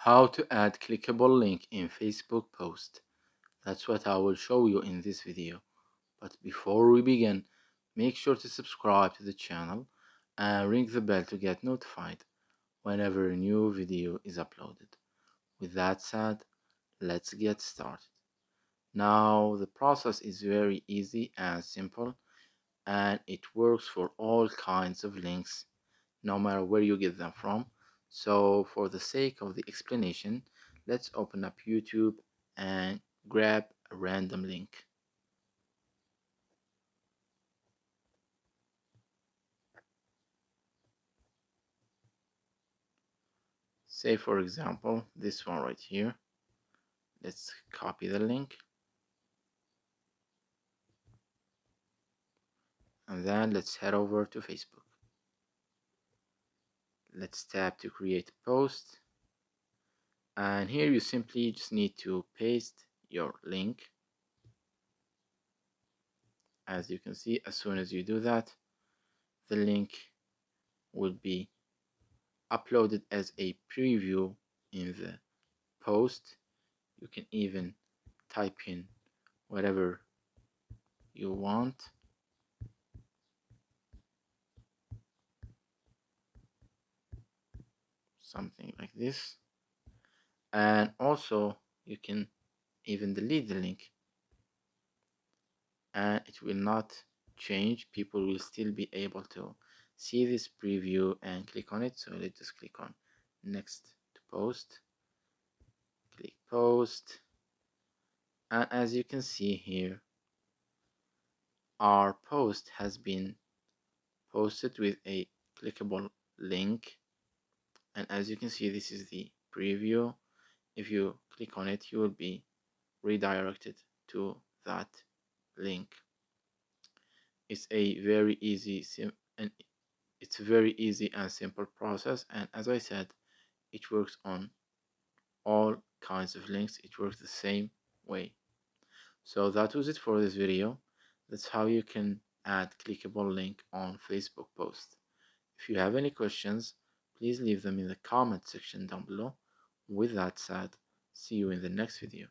How to add clickable link in Facebook post. That's what I will show you in this video. But before we begin, make sure to subscribe to the channel and ring the bell to get notified whenever a new video is uploaded. With that said, let's get started. Now the process is very easy and simple, and it works for all kinds of links no matter where you get them from. So for the sake of the explanation, let's open up YouTube and grab a random link. Say for example, this one right here. Let's copy the link. And then let's head over to Facebook. Let's tap to create a post. And here you simply just need to paste your link. As you can see, as soon as you do that, the link will be uploaded as a preview in the post. You can even type in whatever you want. Something like this. And also you can even delete the link and it will not change. People will still be able to see this preview and click on it. So let's just click on next to post, click post, and as you can see here, our post has been posted with a clickable link. And as you can see, this is the preview. If you click on it, you will be redirected to that link. It's a very easy and simple process, and as I said, it works on all kinds of links. It works the same way. So that was it for this video. That's how you can add clickable link on Facebook post. If you have any questions, please leave them in the comment section down below. With that said, see you in the next video.